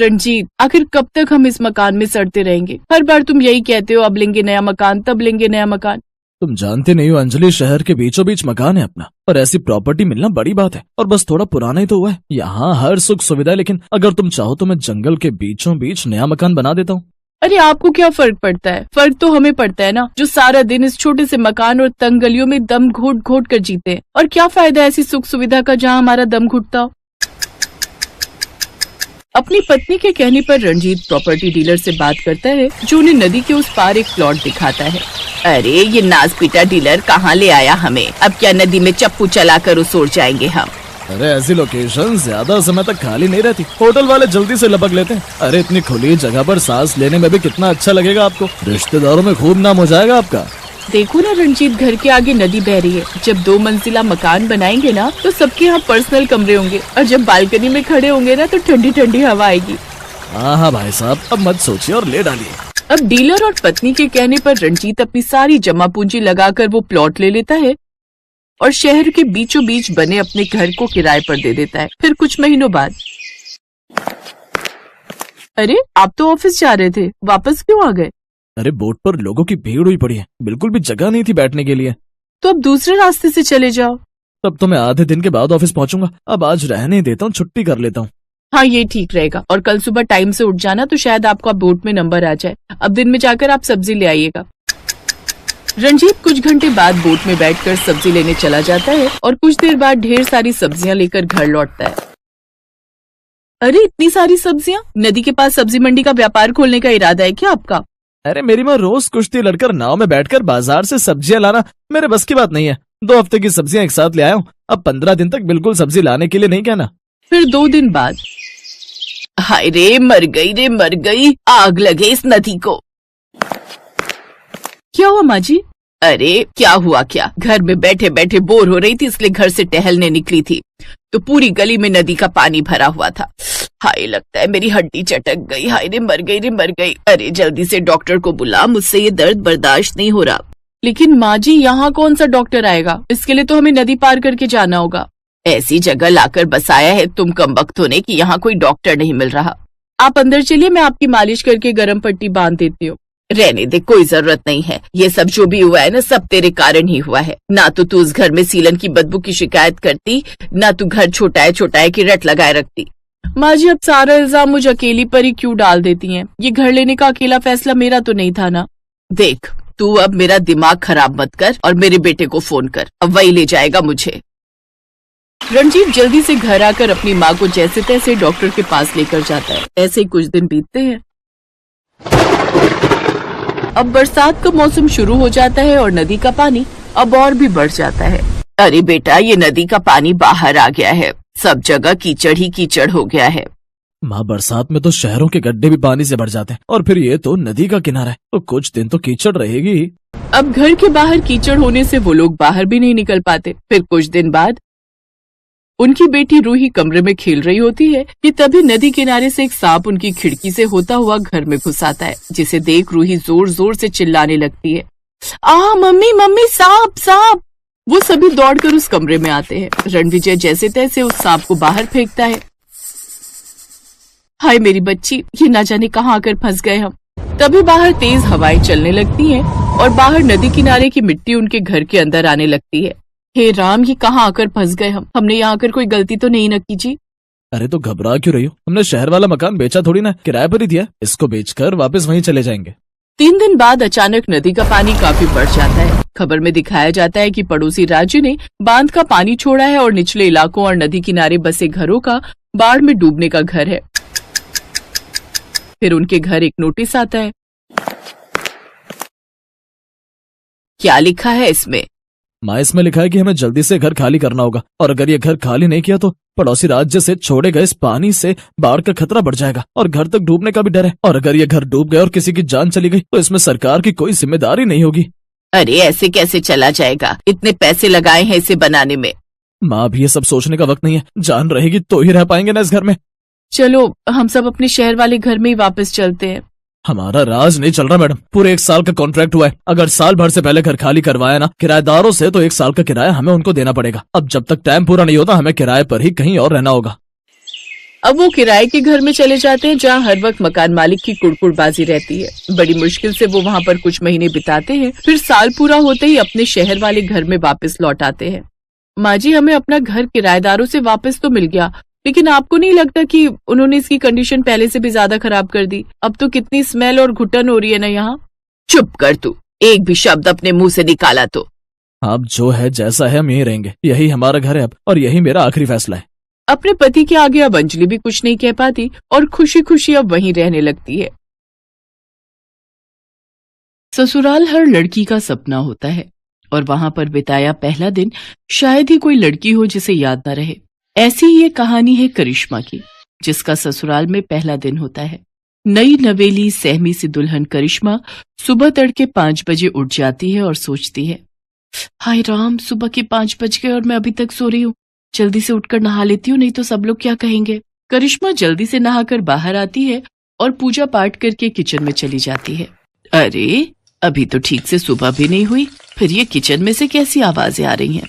रंजीत, आखिर कब तक हम इस मकान में सड़ते रहेंगे? हर बार तुम यही कहते हो, अब लेंगे नया मकान, तब लेंगे नया मकान। तुम जानते नहीं हो अंजलि, शहर के बीचों बीच मकान है अपना, और ऐसी प्रॉपर्टी मिलना बड़ी बात है। और बस थोड़ा पुराना ही तो हुआ है। यहाँ हर सुख सुविधा है, लेकिन अगर तुम चाहो तो मैं जंगल के बीचों बीच नया मकान बना देता हूँ। अरे आपको क्या फर्क पड़ता है? फर्क तो हमें पड़ता है ना, जो सारा दिन इस छोटे से मकान और तंग गलियों में दम घोट घोट कर जीते हैं। और क्या फायदा ऐसी सुख सुविधा का जहाँ हमारा दम घुटता हो। अपनी पत्नी के कहने पर रंजीत प्रॉपर्टी डीलर से बात करता है, जो उन्हें नदी के उस पार एक प्लॉट दिखाता है। अरे ये नाज पीटा डीलर कहाँ ले आया हमें? अब क्या नदी में चप्पू चलाकर उसोर जाएंगे हम? अरे ऐसी लोकेशन ज्यादा समय तक खाली नहीं रहती, होटल वाले जल्दी से लपक लेते हैं। अरे इतनी खुली जगह पर सांस लेने में भी कितना अच्छा लगेगा आपको, रिश्तेदारों में खूब नाम हो जाएगा आपका। देखो ना रंजीत, घर के आगे नदी बह रही है। जब 2 मंजिला मकान बनाएंगे ना, तो सबके यहाँ पर्सनल कमरे होंगे, और जब बालकनी में खड़े होंगे ना, तो ठंडी ठंडी हवा आएगी। हाँ भाई साहब, अब मत सोचिए और ले डालिए। अब डीलर और पत्नी के कहने पर रंजीत अपनी सारी जमा पूंजी लगाकर वो प्लॉट ले लेता है और शहर के बीचों बीच बने अपने घर को किराए पर दे देता है। फिर कुछ महीनों बाद, अरे आप तो ऑफिस जा रहे थे, वापस क्यों आ गए? अरे बोट पर लोगों की भीड़ हुई पड़ी है, बिल्कुल भी जगह नहीं थी बैठने के लिए। तो अब दूसरे रास्ते से चले जाओ। तब तो मैं आधे दिन के बाद ऑफिस पहुंचूंगा। अब आज रहने देता हूँ, छुट्टी कर लेता हूँ। हाँ ये ठीक रहेगा। और कल सुबह टाइम से उठ जाना, तो शायद आपका बोट में नंबर आ जाए। अब दिन में जाकर आप सब्जी ले आइएगा। रंजीत कुछ घंटे बाद बोट में बैठकर सब्जी लेने चला जाता है और कुछ देर बाद ढेर सारी सब्जियां लेकर घर लौटता है। अरे इतनी सारी सब्जियां? नदी के पास सब्जी मंडी का व्यापार खोलने का इरादा है क्या आपका? अरे मेरी माँ रोज कुश्ती लड़कर नाव में बैठकर बाजार से सब्जियां लाना मेरे बस की बात नहीं है। 2 हफ्ते की सब्जियां एक साथ ले आया हूँ। अब 15 दिन तक बिल्कुल सब्जी लाने के लिए नहीं कहना। फिर 2 दिन बाद, हाय रे मर गई रे मर गई, आग लगे इस नदी को। क्या हुआ माँ जी? अरे क्या हुआ क्या, घर में बैठे बैठे बोर हो रही थी, इसलिए घर से टहलने निकली थी, तो पूरी गली में नदी का पानी भरा हुआ था। हाय लगता है मेरी हड्डी चटक गई। हाय रे मर गई रे मर गई। अरे जल्दी से डॉक्टर को बुला, मुझसे ये दर्द बर्दाश्त नहीं हो रहा। लेकिन माँ जी, यहाँ कौन सा डॉक्टर आएगा? इसके लिए तो हमें नदी पार करके जाना होगा। ऐसी जगह लाकर बसाया है तुम कमबख्त होने की यहाँ कोई डॉक्टर नहीं मिल रहा। आप अंदर चलिए, मैं आपकी मालिश करके गर्म पट्टी बांध देती हूँ। रहने दे, कोई जरूरत नहीं है। ये सब जो भी हुआ है ना, सब तेरे कारण ही हुआ है। ना तो तू उस घर में सीलन की बदबू की शिकायत करती, ना तू घर छोटाए की रट लगाए रखती। माँ जी, अब सारा इल्जाम मुझ अकेली पर ही क्यों डाल देती हैं? ये घर लेने का अकेला फैसला मेरा तो नहीं था ना। देख तू अब मेरा दिमाग खराब मत कर और मेरे बेटे को फोन कर, अब वही ले जाएगा मुझे। रणजीत जल्दी से घर आकर अपनी माँ को जैसे तैसे डॉक्टर के पास लेकर जाता है। ऐसे ही कुछ दिन बीतते हैं। अब बरसात का मौसम शुरू हो जाता है और नदी का पानी अब और भी बढ़ जाता है। अरे बेटा, ये नदी का पानी बाहर आ गया है, सब जगह कीचड़ ही कीचड़ हो गया है। माँ, बरसात में तो शहरों के गड्ढे भी पानी से भर जाते हैं, और फिर ये तो नदी का किनारा है, तो कुछ दिन तो कीचड़ रहेगी ही। अब घर के बाहर कीचड़ होने से वो लोग बाहर भी नहीं निकल पाते। फिर कुछ दिन बाद उनकी बेटी रूही कमरे में खेल रही होती है कि तभी नदी किनारे से एक सांप उनकी खिड़की से होता हुआ घर में घुस आता है, जिसे देख रूही जोर जोर से चिल्लाने लगती है, आ मम्मी मम्मी, सांप सांप। वो सभी दौड़कर उस कमरे में आते हैं। रणविजय जैसे तैसे उस सांप को बाहर फेंकता है। हाय मेरी बच्ची, ये ना जाने कहाँ आकर फंस गए हम। तभी बाहर तेज हवाएं चलने लगती हैं और बाहर नदी किनारे की मिट्टी उनके घर के अंदर आने लगती है। हे राम, ये कहाँ आकर फंस गए हम। हमने यहाँ आकर कोई गलती तो नहीं न की जी? अरे तो घबरा क्यों रही हो? हमने शहर वाला मकान बेचा थोड़ी ना, किराए पर ही दिया। इसको बेचकर वापस वहीं चले जाएंगे। 3 दिन बाद अचानक नदी का पानी काफी बढ़ जाता है। खबर में दिखाया जाता है कि पड़ोसी राज्य ने बांध का पानी छोड़ा है और निचले इलाकों और नदी किनारे बसे घरों का बाढ़ में डूबने का घर है। फिर उनके घर एक नोटिस आता है। क्या लिखा है इसमें? माँ, इसमें लिखा है कि हमें जल्दी से घर खाली करना होगा, और अगर ये घर खाली नहीं किया तो पड़ोसी राज्य से छोड़े गए इस पानी से बाढ़ का खतरा बढ़ जाएगा और घर तक डूबने का भी डर है। और अगर ये घर डूब गया और किसी की जान चली गई तो इसमें सरकार की कोई जिम्मेदारी नहीं होगी। अरे ऐसे कैसे चला जाएगा, इतने पैसे लगाए हैं इसे बनाने में। माँ, अभी ये सब सोचने का वक्त नहीं है। जान रहेगी तो ही रह पाएंगे ना इस घर में। चलो हम सब अपने शहर वाले घर में ही वापस चलते हैं। हमारा राज नहीं चल रहा मैडम। पूरे 1 साल का कॉन्ट्रैक्ट हुआ है। अगर साल भर से पहले घर खाली करवाया ना किराएदारों से, तो 1 साल का किराया हमें उनको देना पड़ेगा। अब जब तक टाइम पूरा नहीं होता हमें किराए पर ही कहीं और रहना होगा। अब वो किराए के घर में चले जाते हैं जहाँ हर वक्त मकान मालिक की कुड़कुड़बाजी रहती है। बड़ी मुश्किल से वो वहाँ पर कुछ महीने बिताते हैं, फिर साल पूरा होते ही अपने शहर वाले घर में वापस लौट आते हैं। माँ जी, हमें अपना घर किराएदारों से वापस तो मिल गया, लेकिन आपको नहीं लगता कि उन्होंने इसकी कंडीशन पहले से भी ज्यादा खराब कर दी? अब तो कितनी स्मेल और घुटन हो रही है ना यहाँ। चुप कर तू, एक भी शब्द अपने मुंह से निकाला तो। अब जो है जैसा है हम यहीं रहेंगे, यही हमारा घर है अब, और यही मेरा आखिरी फैसला है। अपने पति के आगे अब अंजलि भी कुछ नहीं कह पाती और खुशी खुशी अब वहीं रहने लगती है। ससुराल हर लड़की का सपना होता है और वहां पर बिताया पहला दिन शायद ही कोई लड़की हो जिसे याद न रहे। ऐसी ही ये कहानी है करिश्मा की, जिसका ससुराल में पहला दिन होता है। नई नवेली सहमी सी दुल्हन करिश्मा सुबह तड़के 5 बजे उठ जाती है और सोचती है, हाय राम, सुबह के 5 बज गए और मैं अभी तक सो रही हूँ। जल्दी से उठकर नहा लेती हूँ, नहीं तो सब लोग क्या कहेंगे। करिश्मा जल्दी से नहाकर बाहर आती है और पूजा पाठ करके किचन में चली जाती है। अरे, अभी तो ठीक से सुबह भी नहीं हुई, फिर ये किचन में से कैसी आवाजें आ रही हैं?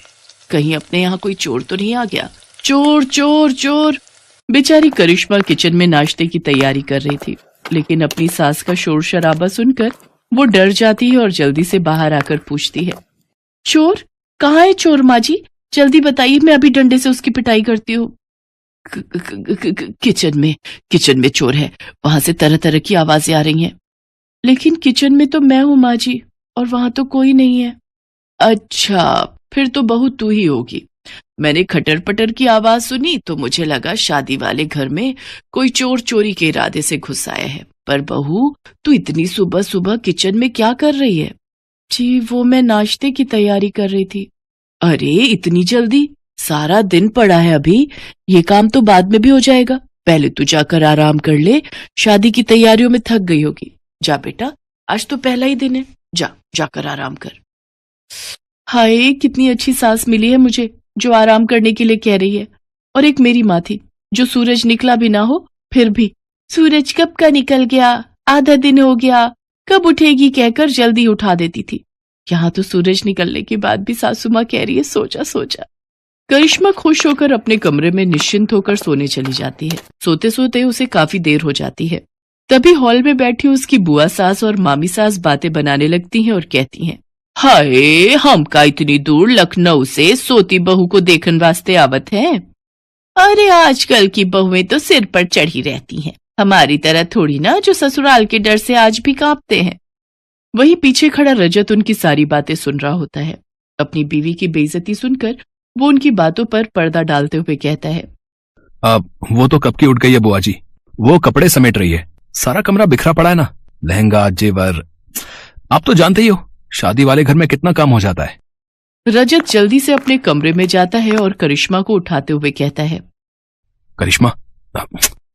कहीं अपने यहाँ कोई चोर तो नहीं आ गया? चोर चोर चोर। बेचारी करिश्मा किचन में नाश्ते की तैयारी कर रही थी, लेकिन अपनी सास का शोर शराबा सुनकर वो डर जाती है और जल्दी से बाहर आकर पूछती है, चोर? कहाँ है चोर माँ जी? जल्दी बताइए, मैं अभी डंडे से उसकी पिटाई करती हूँ। किचन में चोर है, वहां से तरह तरह की आवाजें आ रही हैं। लेकिन किचन में तो मैं हूँ माँ जी, और वहां तो कोई नहीं है। अच्छा, फिर तो बहू तू ही होगी। मैंने खटर पटर की आवाज सुनी तो मुझे लगा शादी वाले घर में कोई चोर चोरी के इरादे से घुस आया है। पर बहू, तू इतनी सुबह सुबह किचन में क्या कर रही है? जी, वो मैं नाश्ते की तैयारी कर रही थी। अरे, इतनी जल्दी? सारा दिन पड़ा है अभी, ये काम तो बाद में भी हो जाएगा। पहले तू जाकर आराम कर ले, शादी की तैयारियों में थक गई होगी। जा बेटा, आज तो पहला ही दिन है, जाकर आराम कर। हाय, कितनी अच्छी सास मिली है मुझे, जो आराम करने के लिए कह रही है। और एक मेरी माँ थी, जो सूरज निकला भी ना हो फिर भी, सूरज कब का निकल गया, आधा दिन हो गया, कब उठेगी कहकर जल्दी उठा देती थी। यहाँ तो सूरज निकलने के बाद भी सासू माँ कह रही है, सोचा सोचा। करिश्मा खुश होकर अपने कमरे में निश्चिंत होकर सोने चली जाती है। सोते सोते उसे काफी देर हो जाती है। तभी हॉल में बैठी उसकी बुआ सास और मामी सास बातें बनाने लगती हैं और कहती हैं, हाय, हम का इतनी दूर लखनऊ से सोती बहू को देखने वास्ते आवत है। अरे, आजकल की बहुएं तो सिर पर चढ़ी रहती हैं, हमारी तरह थोड़ी ना जो ससुराल के डर से आज भी कांपते हैं। वहीं पीछे खड़ा रजत उनकी सारी बातें सुन रहा होता है। अपनी बीवी की बेइज्जती सुनकर वो उनकी बातों पर पर्दा डालते हुए कहता है, वो तो कब की उठ गई है बुआ जी, वो कपड़े समेट रही है, सारा कमरा बिखरा पड़ा है ना, लहंगा जेवर, आप तो जानते ही हो शादी वाले घर में कितना काम हो जाता है। रजत जल्दी से अपने कमरे में जाता है और करिश्मा को उठाते हुए कहता है, करिश्मा,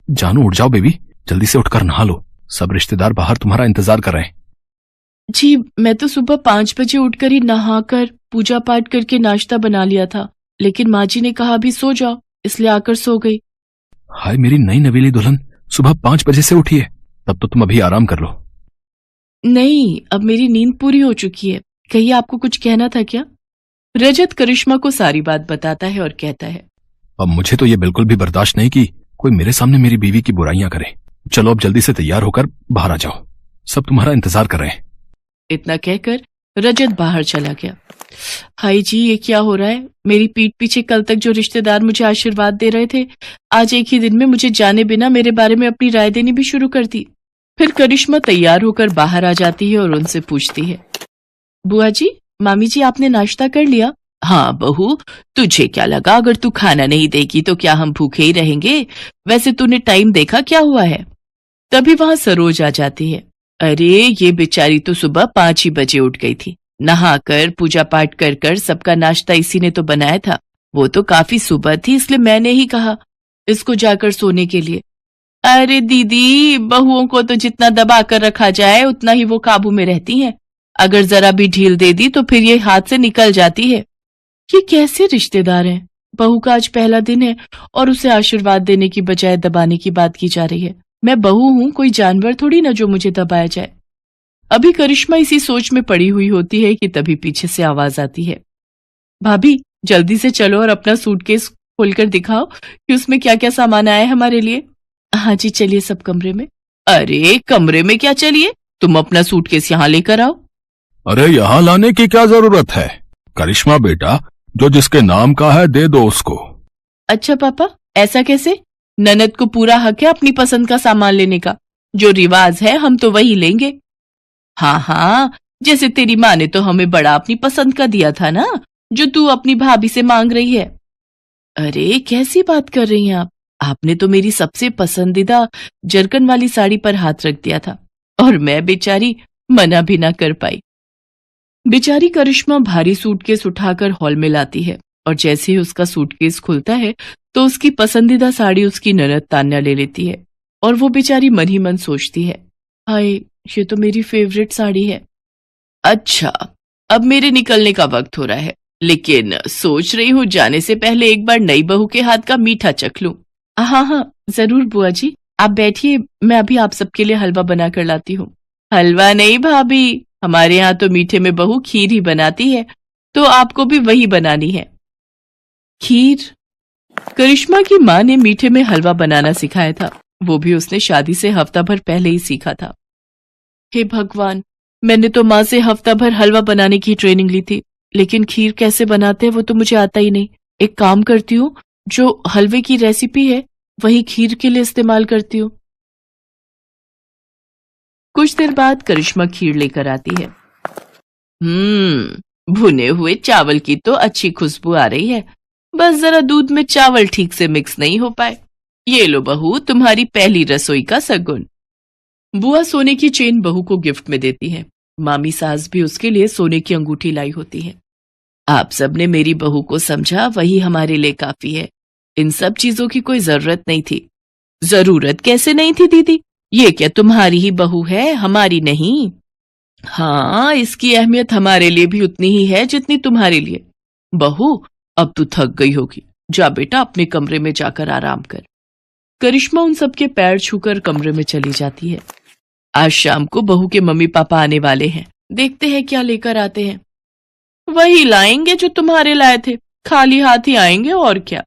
जानू उठ जाओ बेबी, जल्दी से उठकर नहा लो, सब रिश्तेदार बाहर तुम्हारा इंतजार कर रहे हैं। जी, मैं तो सुबह 5 बजे उठकर ही नहाकर पूजा पाठ करके नाश्ता बना लिया था, लेकिन माँ जी ने कहा अभी सो जाओ, इसलिए आकर सो गई। हाय मेरी नई नवेली दुल्हन, सुबह 5 बजे से उठी है, तब तो तुम अभी आराम कर लो। नहीं, अब मेरी नींद पूरी हो चुकी है। कहिए, आपको कुछ कहना था क्या? रजत करिश्मा को सारी बात बताता है और कहता है, अब मुझे तो ये बिल्कुल भी बर्दाश्त नहीं कि कोई मेरे सामने मेरी बीवी की बुराइयां करे। चलो अब जल्दी से तैयार होकर बाहर आ जाओ, सब तुम्हारा इंतजार कर रहे हैं। इतना कहकर रजत बाहर चला गया। हाय जी, ये क्या हो रहा है? मेरी पीठ पीछे कल तक जो रिश्तेदार मुझे आशीर्वाद दे रहे थे, आज एक ही दिन में मुझे जाने बिना मेरे बारे में अपनी राय देनी भी शुरू कर दी। फिर करिश्मा तैयार होकर बाहर आ जाती है और उनसे पूछती है, बुआ जी, मामी जी, आपने नाश्ता कर लिया? हाँ बहू, तुझे क्या लगा अगर तू खाना नहीं देगी तो क्या हम भूखे ही रहेंगे? वैसे तूने टाइम देखा क्या हुआ है? तभी वहां सरोज आ जाती है। अरे, ये बेचारी तो सुबह 5 ही बजे उठ गई थी, नहाकर पूजा पाठ कर कर सबका नाश्ता इसी ने तो बनाया था। वो तो काफी सुबह थी, इसलिए मैंने ही कहा इसको जाकर सोने के लिए। अरे दीदी, बहुओं को तो जितना दबा कर रखा जाए उतना ही वो काबू में रहती हैं। अगर जरा भी ढील दे दी तो फिर ये हाथ से निकल जाती है। ये कैसे रिश्तेदार हैं? बहू का आज पहला दिन है और उसे आशीर्वाद देने की बजाय दबाने की बात की जा रही है। मैं बहू हूं, कोई जानवर थोड़ी ना जो मुझे दबाया जाए। अभी करिश्मा इसी सोच में पड़ी हुई होती है कि तभी पीछे से आवाज आती है, भाभी जल्दी से चलो और अपना सूटकेस खोलकर दिखाओ कि उसमें क्या क्या सामान आया है हमारे लिए। हाँ जी, चलिए सब कमरे में। अरे कमरे में क्या चलिए, तुम अपना सूटकेस यहाँ लेकर आओ। अरे यहाँ लाने की क्या जरूरत है? करिश्मा बेटा, जो जिसके नाम का है दे दो उसको। अच्छा पापा, ऐसा कैसे? ननद को पूरा हक है अपनी पसंद का सामान लेने का। जो रिवाज है हम तो वही लेंगे। हाँ हाँ, जैसे तेरी माँ ने तो हमें बड़ा अपनी पसंद का दिया था ना, जो तू अपनी भाभी से मांग रही है। अरे कैसी बात कर रही हैं आप? आपने तो मेरी सबसे पसंदीदा जरकन वाली साड़ी पर हाथ रख दिया था और मैं बेचारी मना भी ना कर पाई। बेचारी करिश्मा भारी सूटकेस उठाकर हॉल में लाती है और जैसे ही उसका सूटकेस खुलता है तो उसकी पसंदीदा साड़ी उसकी ननद तान्या ले लेती है और वो बेचारी मन ही मन सोचती है, हाय ये तो मेरी फेवरेट साड़ी है। अच्छा, अब मेरे निकलने का वक्त हो रहा है, लेकिन सोच रही हूँ जाने से पहले एक बार नई बहू के हाथ का मीठा चख लूं। हाँ हाँ जरूर बुआ जी, आप बैठिए, मैं अभी आप सबके लिए हलवा बना कर लाती हूँ। हलवा नहीं भाभी, हमारे यहाँ तो मीठे में बहू खीर ही बनाती है, तो आपको भी वही बनानी है। खीर? करिश्मा की माँ ने मीठे में हलवा बनाना सिखाया था, वो भी उसने शादी से हफ्ता भर पहले ही सीखा था। हे भगवान, मैंने तो माँ से हफ्ता भर हलवा बनाने की ट्रेनिंग ली थी, लेकिन खीर कैसे बनाते हैं वो तो मुझे आता ही नहीं। एक काम करती हूँ, जो हलवे की रेसिपी है वही खीर के लिए इस्तेमाल करती हूँ। कुछ देर बाद करिश्मा खीर लेकर आती है। भुने हुए चावल की तो अच्छी खुशबू आ रही है, बस जरा दूध में चावल ठीक से मिक्स नहीं हो पाए। ये लो बहू, तुम्हारी पहली रसोई का सगुन। बुआ सोने की चेन बहू को गिफ्ट में देती है। मामी सास भी उसके लिए सोने की अंगूठी लाई होती है। आप सबने मेरी बहू को समझा, वही हमारे लिए काफी है। इन सब चीजों की कोई जरूरत नहीं थी। जरूरत कैसे नहीं थी दीदी? ये क्या तुम्हारी ही बहू है, हमारी नहीं? हाँ, इसकी अहमियत हमारे लिए भी उतनी ही है जितनी तुम्हारे लिए। बहू, अब तू थक गई होगी, जा बेटा अपने कमरे में जाकर आराम कर। करिश्मा उन सबके पैर छूकर कमरे में चली जाती है। आज शाम को बहू के मम्मी पापा आने वाले हैं, देखते हैं क्या लेकर आते हैं। वही लाएंगे जो तुम्हारे लाए थे, खाली हाथ ही आएंगे और क्या।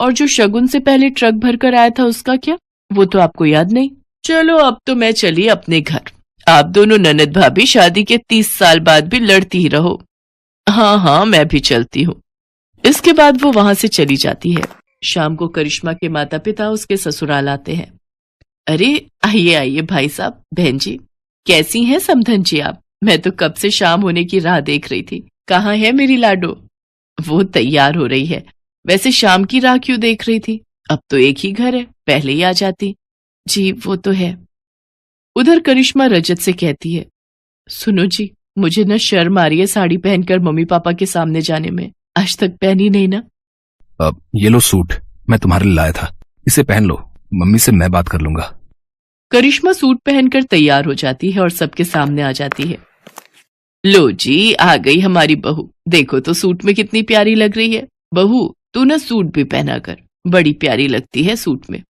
और जो शगुन से पहले ट्रक भरकर आया था उसका क्या, वो तो आपको याद नहीं। चलो अब तो मैं चली अपने घर। आप दोनों ननद भाभी शादी के 30 साल बाद भी लड़ती ही रहो। हाँ हाँ, मैं भी चलती हूँ। इसके बाद वो वहां से चली जाती है। शाम को करिश्मा के माता पिता उसके ससुराल आते हैं। अरे आइए आइए भाई साहब, बहन जी, कैसी हैं समधन जी आप? मैं तो कब से शाम होने की राह देख रही थी। कहाँ है मेरी लाडो? वो तैयार हो रही है। वैसे शाम की राह क्यों देख रही थी? अब तो एक ही घर है, पहले ही आ जाती। जी वो तो है। उधर करिश्मा रजत से कहती है, सुनो जी, मुझे न शर्म आ रही है साड़ी पहनकर मम्मी पापा के सामने जाने में। आज तक पहनी नहीं ना। अब ये लो सूट, मैं तुम्हारे लिए लाया था, इसे पहन लो, मम्मी से मैं बात कर लूंगा। करिश्मा सूट पहनकर तैयार हो जाती है और सबके सामने आ जाती है। लो जी, आ गई हमारी बहू। देखो तो सूट में कितनी प्यारी लग रही है। बहू, तू ना सूट भी पहना कर, बड़ी प्यारी लगती है सूट में।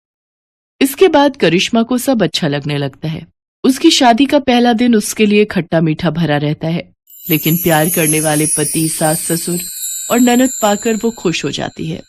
इसके बाद करिश्मा को सब अच्छा लगने लगता है। उसकी शादी का पहला दिन उसके लिए खट्टा मीठा भरा रहता है, लेकिन प्यार करने वाले पति, सास, ससुर और ननद पाकर वो खुश हो जाती है।